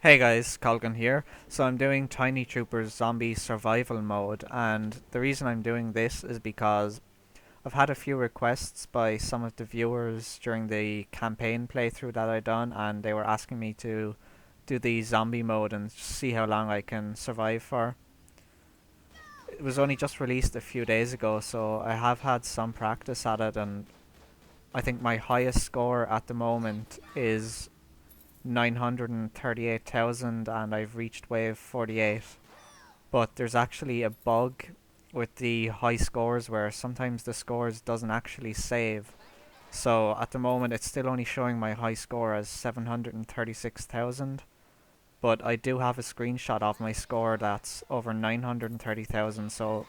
Hey guys, Culgan here. So I'm doing Tiny Troopers Zombie Survival Mode, and the reason I'm doing this is because I've had a few requests by some of the viewers during the campaign playthrough that I done, and they were asking me to do the zombie mode and see how long I can survive for. It was only just released a few days ago, so I have had some practice at it, and I think my highest score at the moment is 938,000 and I've reached wave 48. But there's actually a bug with the high scores where sometimes the scores doesn't actually save. So at the moment it's still only showing my high score as 736,000. But I do have a screenshot of my score that's over 930,000, so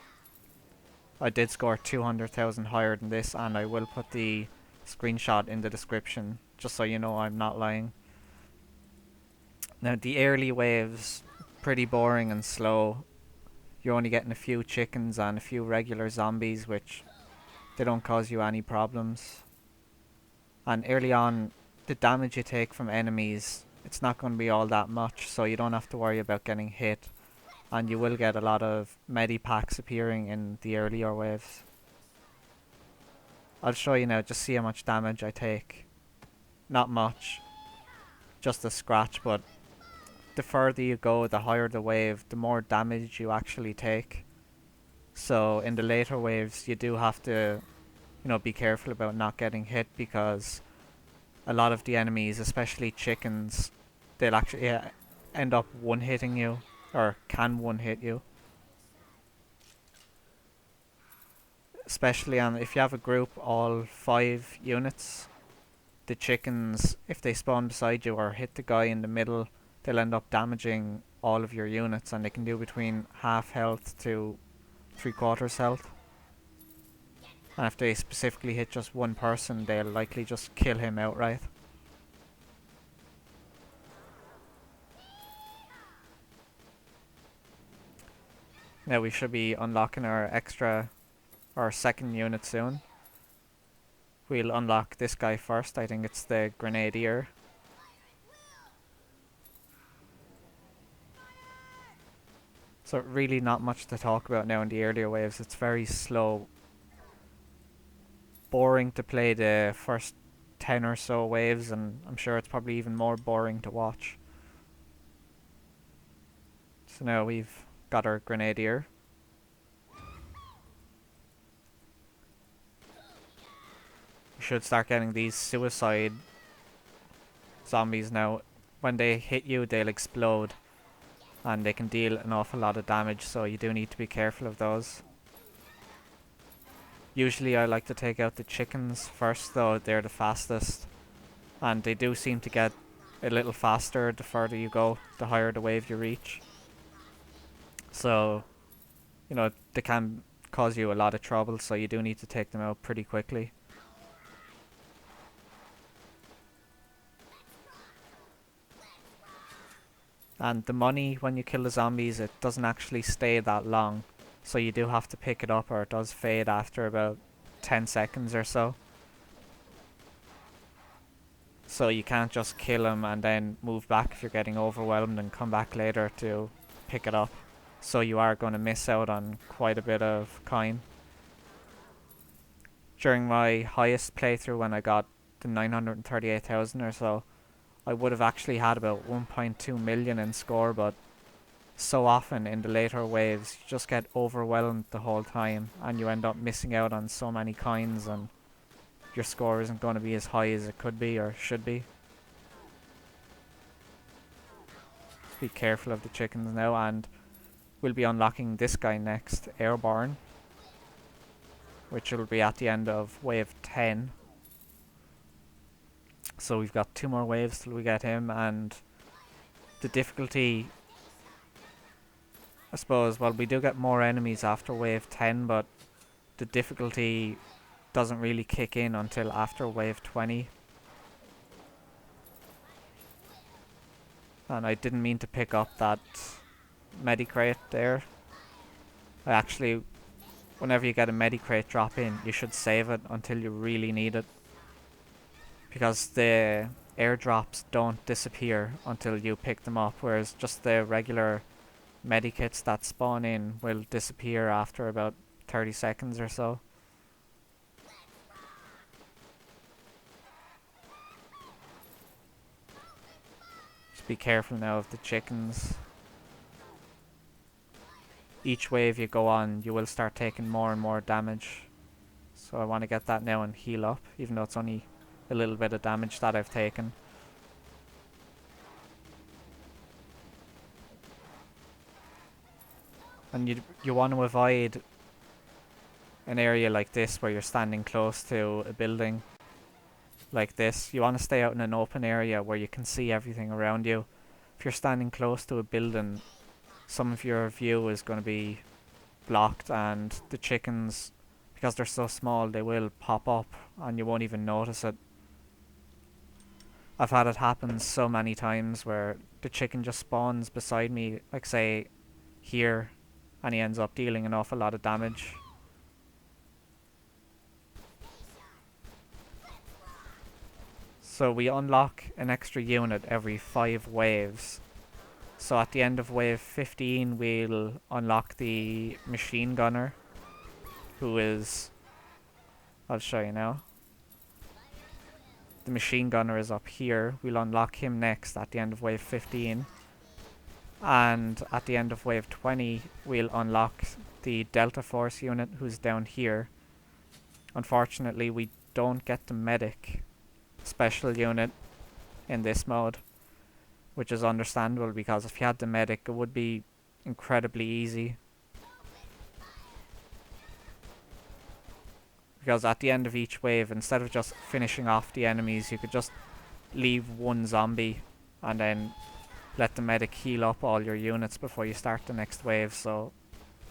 I did score 200,000 higher than this, and I will put the screenshot in the description just so you know I'm not lying. Now the early waves, pretty boring and slow. You're only getting a few chickens and a few regular zombies, which they don't cause you any problems. And early on, the damage you take from enemies, it's not going to be all that much, so you don't have to worry about getting hit. And you will get a lot of medipacks appearing in the earlier waves. I'll show you now, just see how much damage I take. Not much, just a scratch, but the further you go, the higher the wave, the more damage you actually take. So in the later waves, you do have to, be careful about not getting hit, because a lot of the enemies, especially chickens, they'll actually end up one-hitting you, or can one-hit you. Especially on if you have a group, all 5 units, the chickens, if they spawn beside you or hit the guy in the middle, they'll end up damaging all of your units, and they can do between half health to 3/4 health. And if they specifically hit just one person, they'll likely just kill him outright. Now we should be unlocking our second unit soon. We'll unlock this guy first. I think it's the Grenadier. So really not much to talk about now in the earlier waves. It's very slow. Boring to play the first 10 or so waves, and I'm sure it's probably even more boring to watch. So now we've got our Grenadier. We should start getting these suicide zombies now. When they hit you, they'll explode, and they can deal an awful lot of damage, so you do need to be careful of those. Usually I like to take out the chickens first, though. They're the fastest, and they do seem to get a little faster the further you go, the higher the wave you reach. So, they can cause you a lot of trouble, so you do need to take them out pretty quickly. And the money when you kill the zombies, it doesn't actually stay that long, so you do have to pick it up, or it does fade after about 10 seconds or so. So you can't just kill them and then move back if you're getting overwhelmed and come back later to pick it up. So you are going to miss out on quite a bit of coin. During my highest playthrough, when I got the 938,000 or so, I would have actually had about 1.2 million in score, but so often in the later waves you just get overwhelmed the whole time, and you end up missing out on so many coins, and your score isn't going to be as high as it could be or should be. Be careful of the chickens now, and we'll be unlocking this guy next, Airborne, which will be at the end of wave 10. So we've got 2 more waves till we get him, and the difficulty, I suppose, well, we do get more enemies after wave 10, but the difficulty doesn't really kick in until after wave 20. And I didn't mean to pick up that medicrate there. I actually, whenever you get a medicrate drop in, you should save it until you really need it, because the airdrops don't disappear until you pick them up, whereas just the regular medikits that spawn in will disappear after about 30 seconds or so. Just be careful now of the chickens. Each wave you go on, you will start taking more and more damage. So I want to get that now and heal up, even though it's only a little bit of damage that I've taken. And you want to avoid an area like this where you're standing close to a building like this. You want to stay out in an open area where you can see everything around you. If you're standing close to a building, some of your view is going to be blocked, and the chickens, because they're so small, they will pop up and you won't even notice it. I've had it happen so many times where the chicken just spawns beside me, like say here, and he ends up dealing an awful lot of damage. So we unlock an extra unit every 5 waves. So at the end of wave 15 we'll unlock the machine gunner, who is... I'll show you now. The machine gunner is up here. We'll unlock him next at the end of wave 15. And at the end of wave 20 we'll unlock the Delta Force unit, who's down here. Unfortunately we don't get the medic special unit in this mode, which is understandable, because if you had the medic it would be incredibly easy. Because at the end of each wave, instead of just finishing off the enemies, you could just leave one zombie and then let the medic heal up all your units before you start the next wave. So,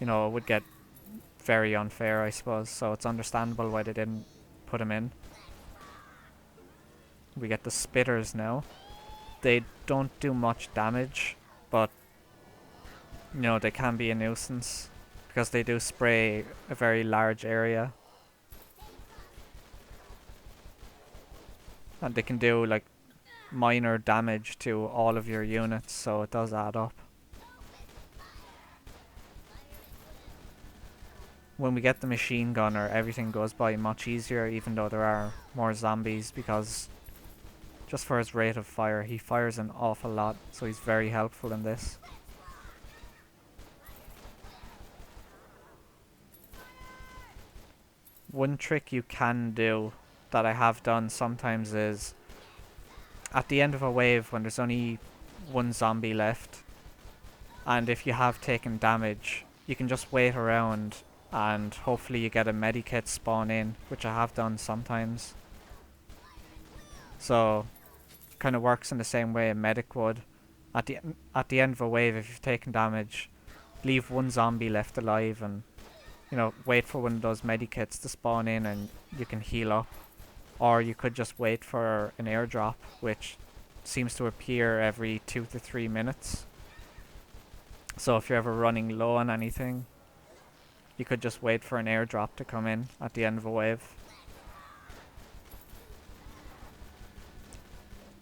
you know, it would get very unfair, I suppose. So it's understandable why they didn't put him in. We get the spitters now. They don't do much damage, but you know, they can be a nuisance because they do spray a very large area. And they can do like minor damage to all of your units, so it does add up. When we get the machine gunner, everything goes by much easier, even though there are more zombies, because just for his rate of fire, he fires an awful lot, so he's very helpful in this. One trick you can do that I have done sometimes is at the end of a wave when there's only one zombie left, and if you have taken damage, you can just wait around and hopefully you get a medikit spawn in, which I have done sometimes. So it kind of works in the same way a medic would. At the end of a wave, if you've taken damage, leave one zombie left alive and, you know, wait for one of those medikits to spawn in and you can heal up. Or you could just wait for an airdrop, which seems to appear every 2 to 3 minutes. So if you're ever running low on anything, you could just wait for an airdrop to come in at the end of a wave.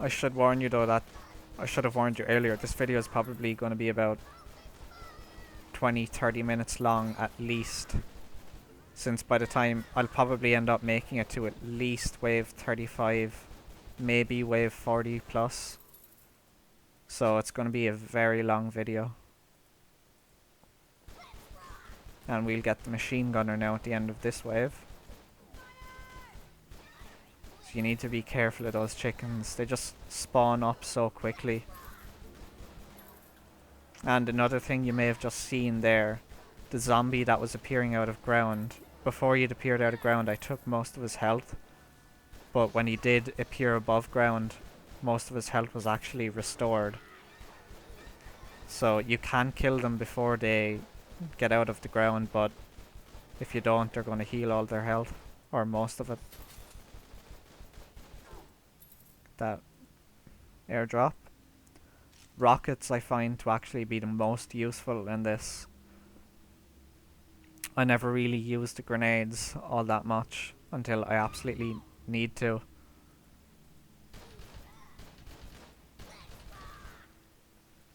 I should warn you though that I should have warned you earlier, this video is probably going to be about 20-30 minutes long at least, since by the time I'll probably end up making it to at least wave 35, maybe wave 40 plus. So it's going to be a very long video. And we'll get the machine gunner now at the end of this wave. So you need to be careful of those chickens, they just spawn up so quickly. And another thing you may have just seen there, the zombie that was appearing out of ground. Before he'd appeared out of ground, I took most of his health. But when he did appear above ground, most of his health was actually restored. So you can kill them before they get out of the ground, but if you don't, they're going to heal all their health, or most of it. That airdrop. Rockets I find to actually be the most useful in this. I never really used the grenades all that much until I absolutely need to.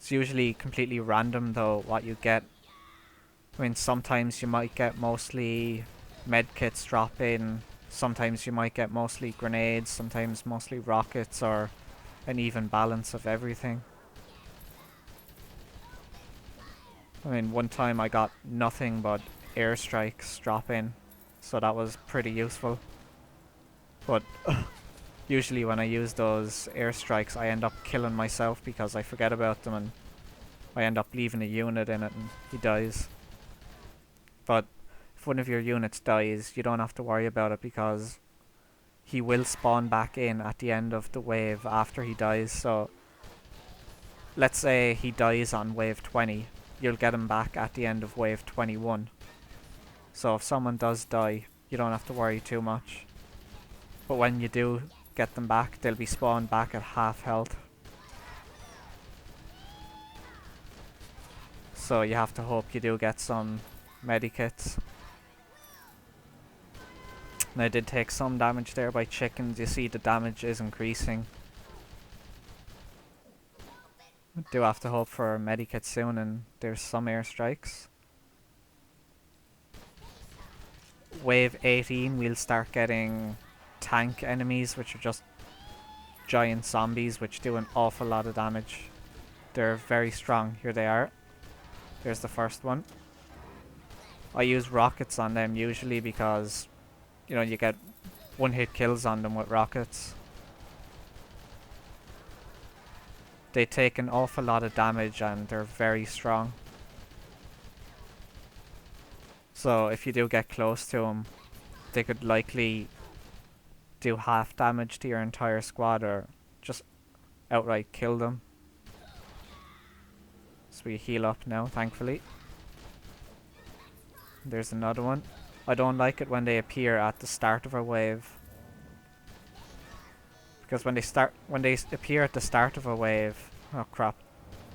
It's usually completely random though what you get. I mean, sometimes you might get mostly medkits drop in, sometimes you might get mostly grenades, sometimes mostly rockets, or an even balance of everything. I mean, one time I got nothing but airstrikes drop in, so that was pretty useful. But usually when I use those airstrikes, I end up killing myself because I forget about them and I end up leaving a unit in it and he dies. But if one of your units dies, you don't have to worry about it because he will spawn back in at the end of the wave after he dies. So let's say he dies on wave 20, you'll get him back at the end of wave 21. So if someone does die, you don't have to worry too much. But when you do get them back, they'll be spawned back at half health. So you have to hope you do get some medikits. And I did take some damage there by chickens. You see the damage is increasing. I do have to hope for medikits soon, and there's some airstrikes. Wave 18 we'll start getting tank enemies, which are just giant zombies which do an awful lot of damage. They're very strong. Here they are. There's the first one. I use rockets on them usually because, you know, you get one-hit kills on them with rockets. They take an awful lot of damage and they're very strong. So if you do get close to them, they could likely do half damage to your entire squad or just outright kill them. So we heal up now, thankfully. There's another one. I don't like it when they appear at the start of a wave. Because when they appear at the start of a wave... Oh crap.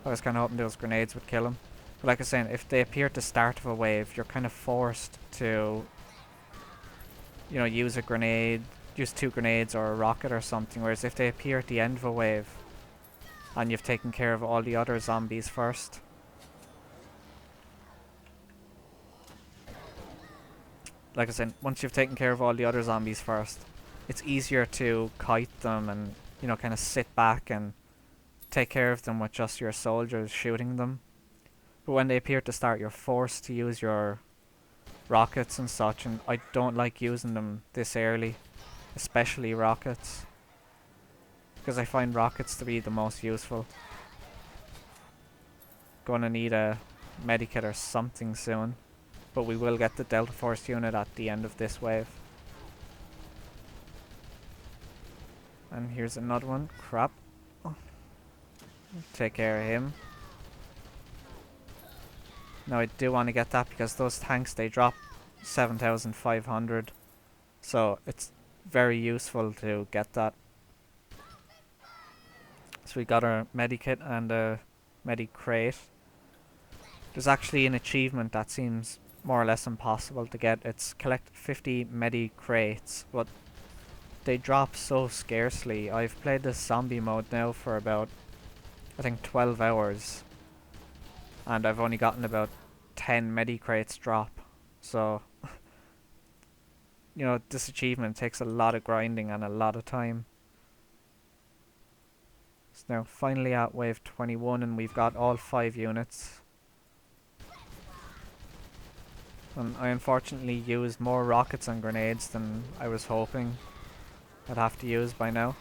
I was kind of hoping those grenades would kill them. But like I was saying, if they appear at the start of a wave, you're kind of forced to, you know, use a grenade, use 2 grenades or a rocket or something. Whereas if they appear at the end of a wave, and you've taken care of all the other zombies first, like I said, once you've taken care of all the other zombies first, it's easier to kite them and, you know, kind of sit back and take care of them with just your soldiers shooting them. But when they appear at the start, you're forced to use your rockets and such, and I don't like using them this early, especially rockets, because I find rockets to be the most useful. Gonna need a medikit or something soon, but we will get the Delta Force unit at the end of this wave. And here's another one. Crap. Take care of him. Now I do want to get that because those tanks, they drop 7,500. So it's very useful to get that. So we got our medikit and a medicrate. There's actually an achievement that seems more or less impossible to get. It's collect 50 medicrates, but they drop so scarcely. I've played this zombie mode now for about, I think, 12 hours. And I've only gotten about 10 medicrates drop. So, you know, this achievement takes a lot of grinding and a lot of time. So now finally at wave 21 and we've got all 5 units. And I unfortunately used more rockets and grenades than I was hoping I'd have to use by now.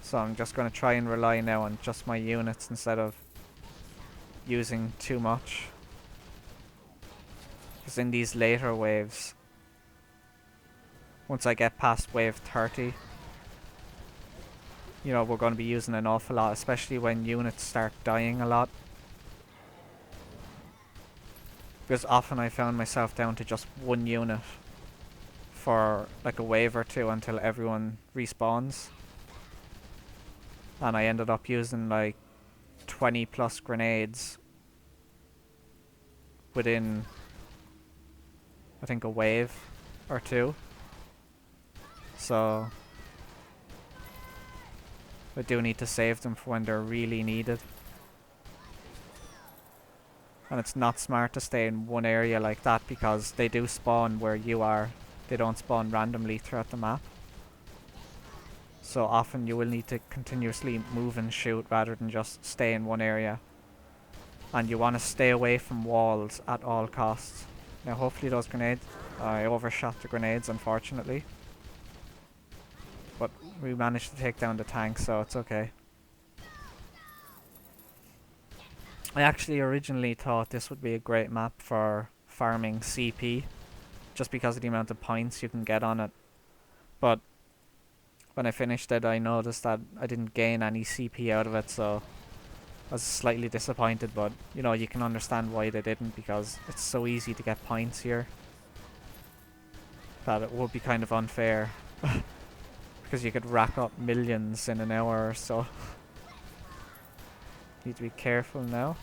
So I'm just going to try and rely now on just my units instead of using too much. Because in these later waves, once I get past wave 30, you know, we're going to be using an awful lot, especially when units start dying a lot. Because often I found myself down to just 1 unit for like a wave or 2 until everyone respawns. And I ended up using like 20 plus grenades within, I think, a wave or 2. So I do need to save them for when they're really needed. And it's not smart to stay in one area like that because they do spawn where you are. They don't spawn randomly throughout the map. So often you will need to continuously move and shoot rather than just stay in one area. And you want to stay away from walls at all costs. Now hopefully those grenades... I overshot the grenades unfortunately. But we managed to take down the tank, so it's okay. I actually originally thought this would be a great map for farming CP, just because of the amount of points you can get on it. But when I finished it, I noticed that I didn't gain any CP out of it, so I was slightly disappointed, but you know, you can understand why they didn't, because it's so easy to get points here that it would be kind of unfair. Because you could rack up millions in an hour or so. Need to be careful now.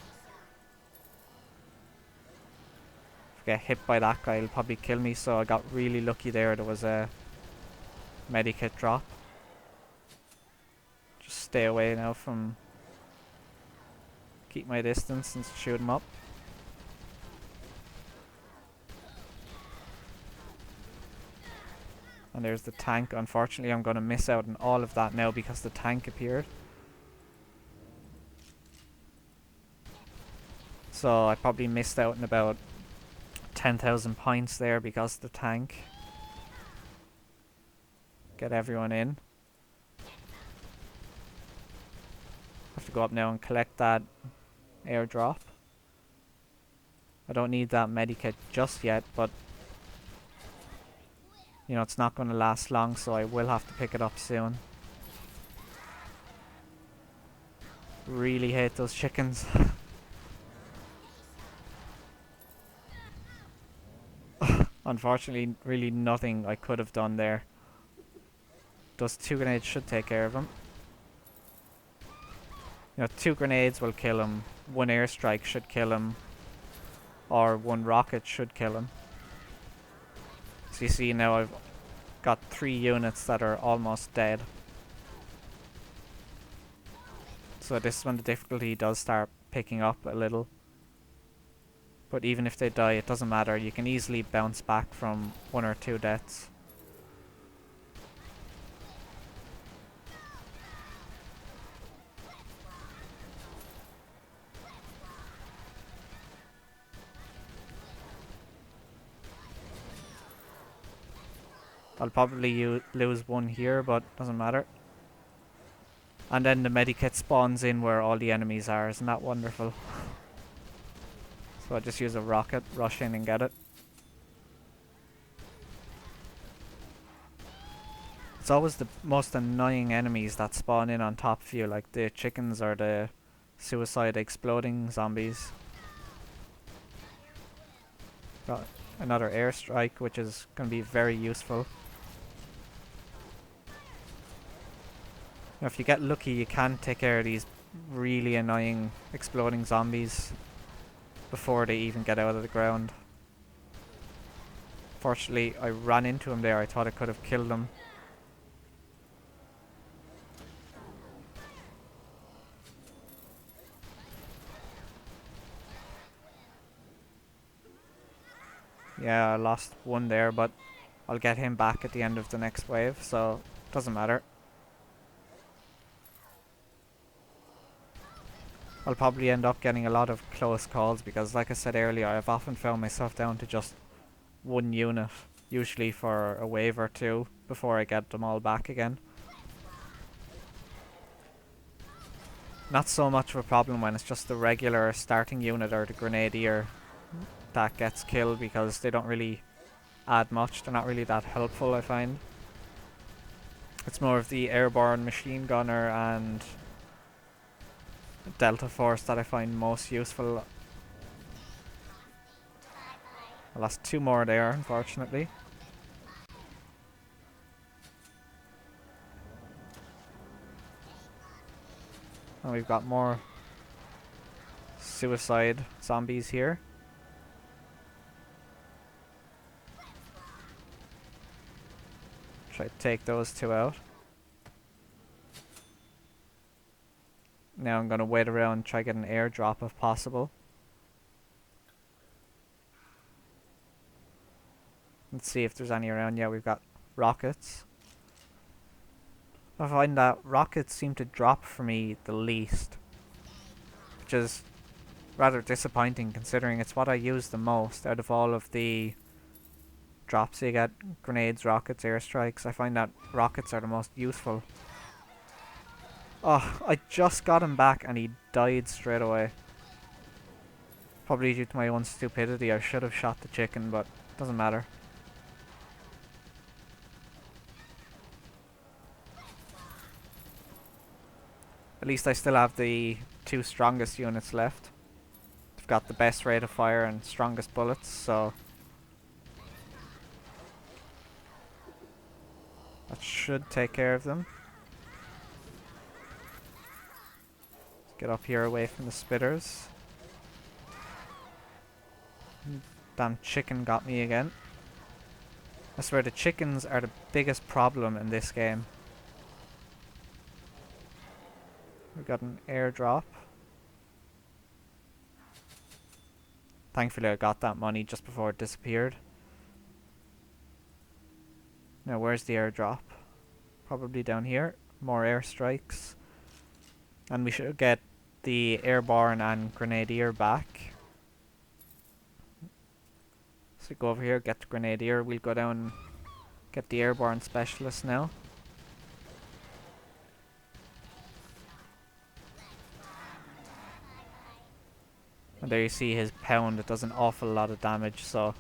If I get hit by that guy, he'll probably kill me, so I got really lucky there. There was a medikit drop. Just stay away now from... Keep my distance and shoot him up. And there's the tank. Unfortunately, I'm going to miss out on all of that now because the tank appeared. So I probably missed out on about 10,000 points there because of the tank. Get everyone in. Have to go up now and collect that airdrop. I don't need that medikit just yet, but you know, it's not going to last long, so I will have to pick it up soon. Really hate those chickens. Unfortunately, really nothing I could have done there. Those 2 grenades should take care of him. You know, 2 grenades will kill him. 1 airstrike should kill him. Or 1 rocket should kill him. So you see now I've got 3 units that are almost dead. So this is when the difficulty does start picking up a little. But even if they die, it doesn't matter. You can easily bounce back from 1 or 2 deaths. I'll probably lose 1 here, but doesn't matter. And then the medikit spawns in where all the enemies are. Isn't that wonderful? So I'll just use a rocket, rush in and get it. It's always the most annoying enemies that spawn in on top of you, like the chickens or the suicide exploding zombies. Got another airstrike, which is going to be very useful. Now, if you get lucky, you can take care of these really annoying exploding zombies before they even get out of the ground. Fortunately, I ran into him there. I thought I could have killed him. Yeah, I lost 1 there, but I'll get him back at the end of the next wave, so doesn't matter. I'll probably end up getting a lot of close calls because, like I said earlier, I've often found myself down to just 1 unit, usually for a wave or 2, before I get them all back again. Not so much of a problem when it's just the regular starting unit or the grenadier that gets killed, because they don't really add much. They're not really that helpful, I find. It's more of the airborne machine gunner and Delta Force that I find most useful. I lost 2 more there, unfortunately. And we've got more suicide zombies here. Try to take those 2 out. Now I'm going to wait around and try get an airdrop if possible. Let's see if there's any around. Yeah, we've got rockets. I find that rockets seem to drop for me the least, which is rather disappointing considering it's what I use the most out of all of the drops you get. Grenades, rockets, airstrikes. I find that rockets are the most useful. Oh, I just got him back and he died straight away. Probably due to my own stupidity. I should have shot the chicken, but doesn't matter. At least I still have the 2 strongest units left. They've got the best rate of fire and strongest bullets, so that should take care of them. Let's get up here away from the spitters. Damn chicken got me again. I swear the chickens are the biggest problem in this game. We got an airdrop. Thankfully I got that money just before it disappeared. Now where's the airdrop? Probably down here. More airstrikes. And we should get the airborne and grenadier back. So go over here, get the grenadier. We'll go down and get the airborne specialist now. And there you see his pound. It does an awful lot of damage, so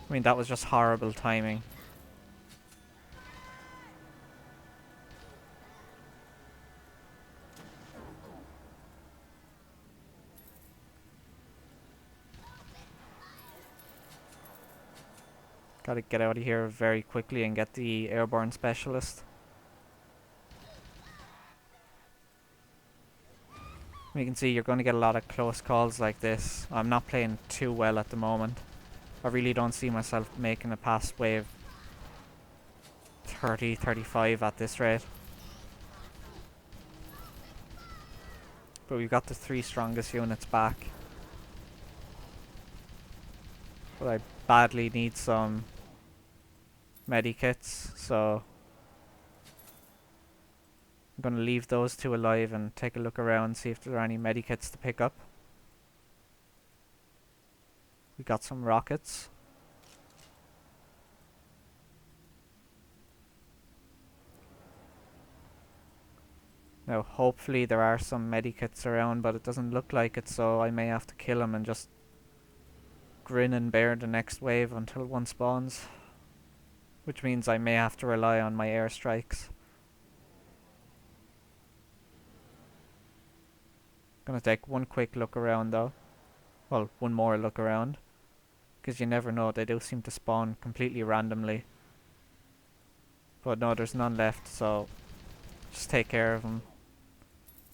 I mean that was just horrible timing. Gotta get out of here very quickly and get the airborne specialist. You can see you're going to get a lot of close calls like this. I'm not playing too well at the moment. I really don't see myself making it past wave 30, 35 at this rate. But we've got the 3 strongest units back. But I badly need some medikits, so I'm going to leave those 2 alive and take a look around, see if there are any medikits to pick up. We got some rockets. Now hopefully there are some medikits around, but it doesn't look like it, so I may have to kill him and just grin and bear the next wave until one spawns. Which means I may have to rely on my airstrikes. Gonna take one quick look around though. Well, one more look around. Because you never know, they do seem to spawn completely randomly. But no, there's none left, so just take care of them.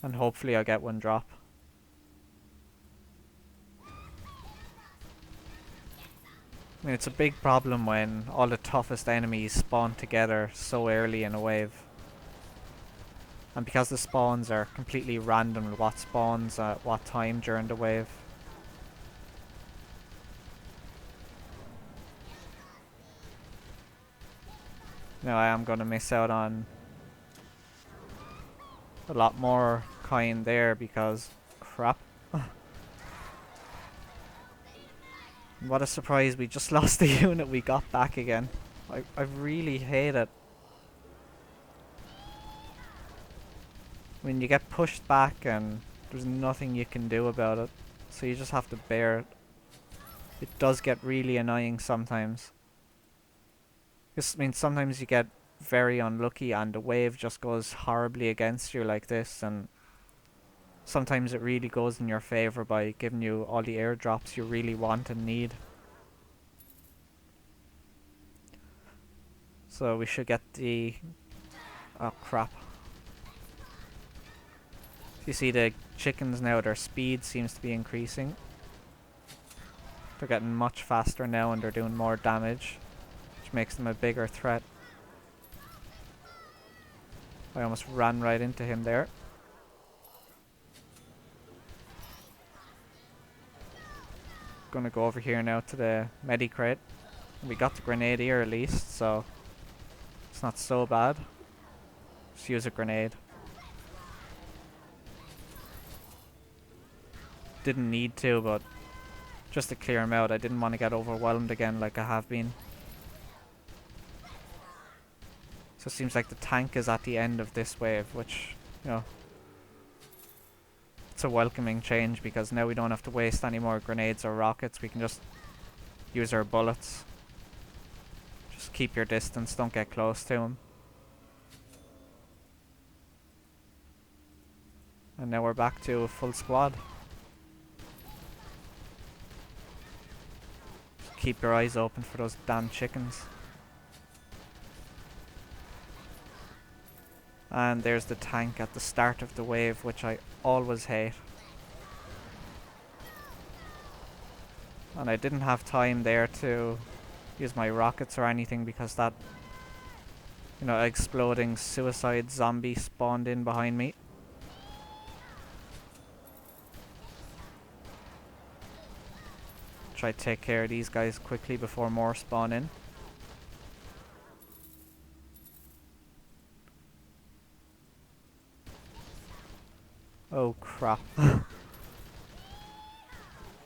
And hopefully I'll get one drop. I mean, it's a big problem when all the toughest enemies spawn together so early in a wave. And because the spawns are completely random, what spawns at what time during the wave. Now I am going to miss out on a lot more coin there because crap. What a surprise, we just lost the unit we got back again. I really hate it. When you get pushed back and there's nothing you can do about it. So you just have to bear it. It does get really annoying sometimes. I mean, sometimes you get very unlucky and the wave just goes horribly against you like this, and sometimes it really goes in your favor by giving you all the airdrops you really want and need. So we should get the... oh crap. You see the chickens now, their speed seems to be increasing. They're getting much faster now and they're doing more damage, which makes them a bigger threat. I almost ran right into him there. Gonna go over here now to the medicrate. We got the grenade here at least, so it's not so bad. Just use a grenade. Didn't need to, but just to clear him out. I didn't want to get overwhelmed again like I have been. So it seems like the tank is at the end of this wave, which, you know, it's a welcoming change because now we don't have to waste any more grenades or rockets. We can just use our bullets. Just keep your distance, don't get close to him. And now we're back to a full squad. Just keep your eyes open for those damn chickens. And there's the tank at the start of the wave, which I always hate. And I didn't have time there to use my rockets or anything because that, you know, exploding suicide zombie spawned in behind me. Try to take care of these guys quickly before more spawn in. Oh crap.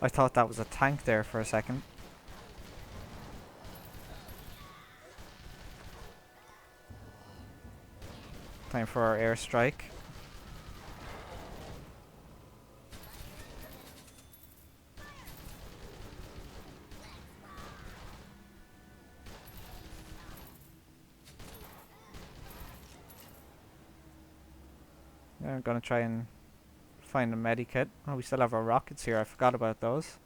I thought that was a tank there for a second. Time for our airstrike. I'm gonna try and find a medikit. Oh, we still have our rockets here. I forgot about those.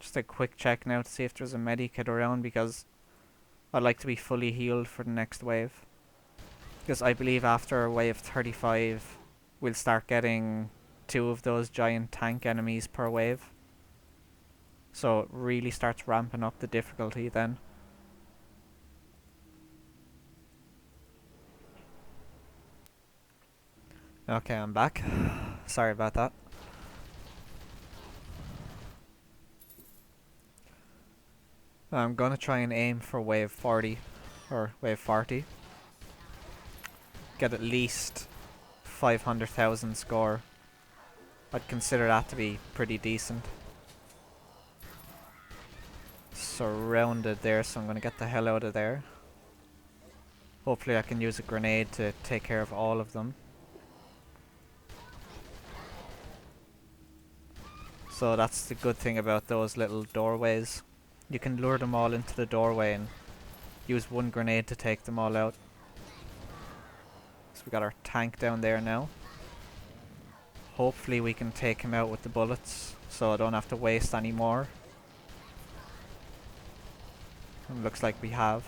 Just a quick check now to see if there's a medikit around because I'd like to be fully healed for the next wave. Because I believe after wave 35 we'll start getting 2 of those giant tank enemies per wave. So it really starts ramping up the difficulty then. Okay, I'm back. Sorry about that. I'm gonna try and aim for wave 40 or wave 40. Get at least 500,000 score. I'd consider that to be pretty decent. Surrounded there, so I'm gonna get the hell out of there. Hopefully I can use a grenade to take care of all of them. So that's the good thing about those little doorways. You can lure them all into the doorway and use one grenade to take them all out. So we got our tank down there now. Hopefully we can take him out with the bullets so I don't have to waste any more. And looks like we have,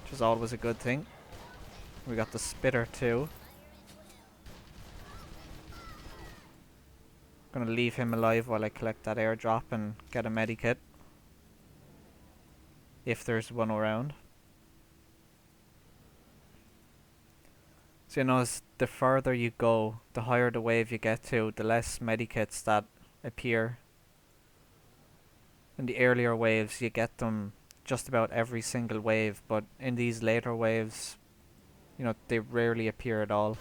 which is always a good thing. We got the spitter too. Gonna leave him alive while I collect that airdrop and get a medikit. If there's one around. So you notice the further you go, the higher the wave you get to, the less medikits that appear. In the earlier waves you get them just about every single wave, but in these later waves, you know, they rarely appear at all.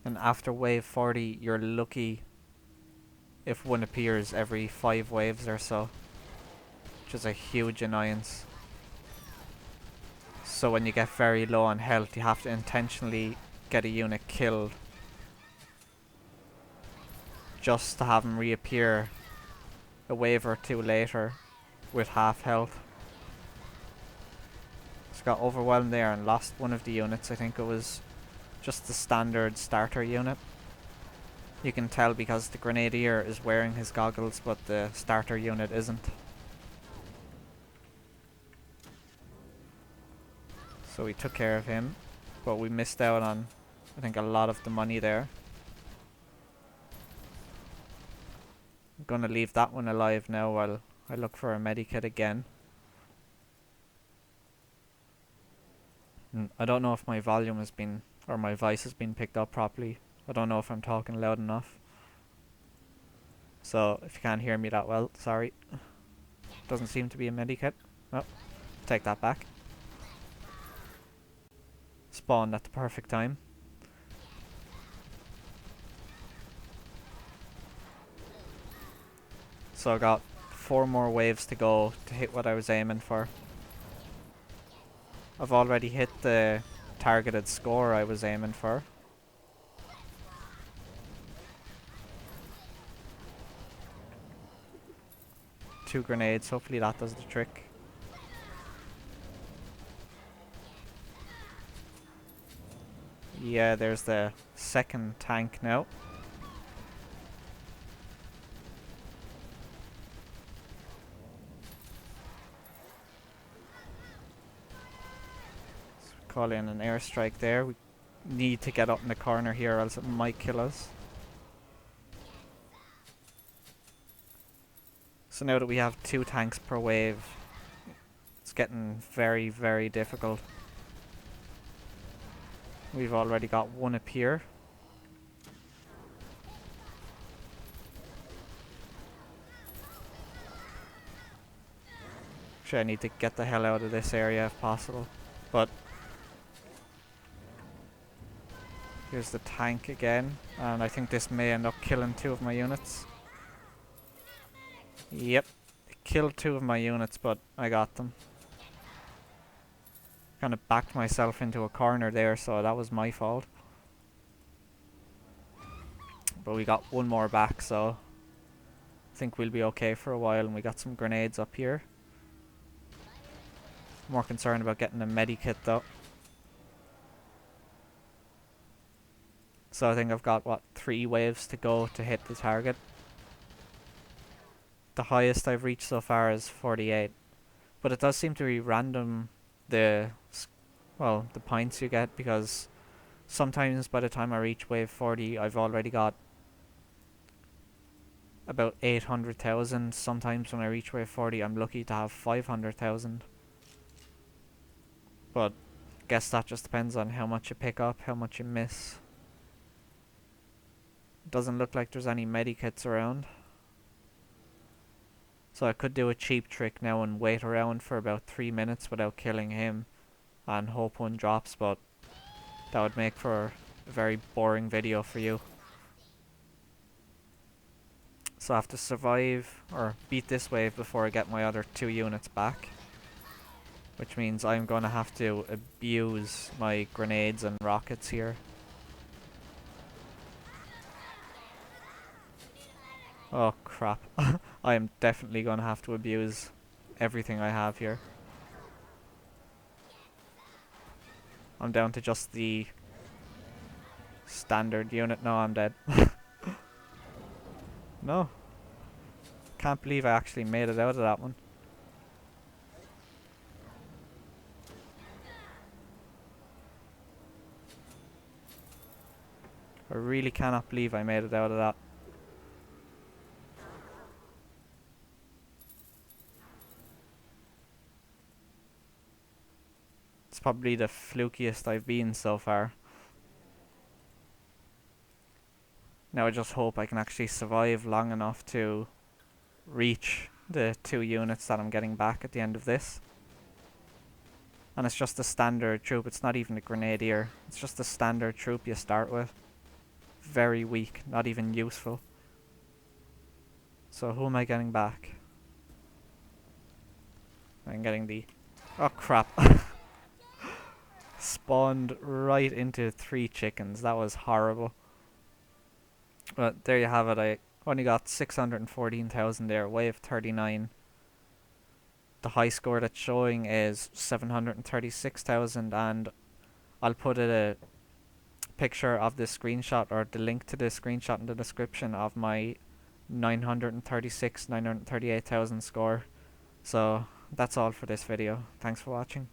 And after wave 40 you're lucky if one appears every 5 waves or so, which is a huge annoyance. So when you get very low on health you have to intentionally get a unit killed just to have them reappear a wave or 2 later with half health. Just got overwhelmed there and lost one of the units. I think it was just the standard starter unit. You can tell because the grenadier is wearing his goggles but the starter unit isn't. So we took care of him, but we missed out on, I think, a lot of the money there. I'm gonna leave that one alive now while I look for a medikit again. I don't know if my volume has been, or my voice has been picked up properly. I don't know if I'm talking loud enough. So if you can't hear me that well, sorry. Doesn't seem to be a medikit. Oh, take that back. Spawned at the perfect time. So I got 4 more waves to go to hit what I was aiming for. I've already hit the targeted score I was aiming for. Two grenades, hopefully that does the trick. Yeah, there's the second tank now. Call in an airstrike there. We need to get up in the corner here, else it might kill us. So now that we have 2 tanks per wave, it's getting very, very difficult. We've already got 1 up here. Actually, I need to get the hell out of this area if possible. But here's the tank again, and I think this may end up killing 2 of my units. Yep, it killed 2 of my units, but I got them. Kind of backed myself into a corner there, so that was my fault. But we got 1 more back, so I think we'll be okay for a while, and we got some grenades up here. More concerned about getting a medikit though. So I think I've got, what, 3 waves to go to hit the target. The highest I've reached so far is 48. But it does seem to be random, the points you get, because sometimes by the time I reach wave 40 I've already got about 800,000. Sometimes when I reach wave 40 I'm lucky to have 500,000. But I guess that just depends on how much you pick up, how much you miss. Doesn't look like there's any medikits around. So I could do a cheap trick now and wait around for about 3 minutes without killing him and hope 1 drops, but that would make for a very boring video for you. So I have to survive or beat this wave before I get my other 2 units back. Which means I'm going to have to abuse my grenades and rockets here. Oh crap. I am definitely going to have to abuse everything I have here. I'm down to just the standard unit. No, I'm dead. No. Can't believe I actually made it out of that one. I really cannot believe I made it out of that. It's probably the flukiest I've been so far. Now I just hope I can actually survive long enough to reach the 2 units that I'm getting back at the end of this. And it's just a standard troop, it's not even a grenadier. It's just a standard troop you start with. Very weak, not even useful. So who am I getting back? I'm getting the... Oh crap. Spawned right into 3 chickens. That was horrible. But there you have it. I only got 614,000 there. Wave 39. The high score that's showing is 736,000, and I'll put a picture of the screenshot or the link to the screenshot in the description of my 938,000 score. So that's all for this video. Thanks for watching.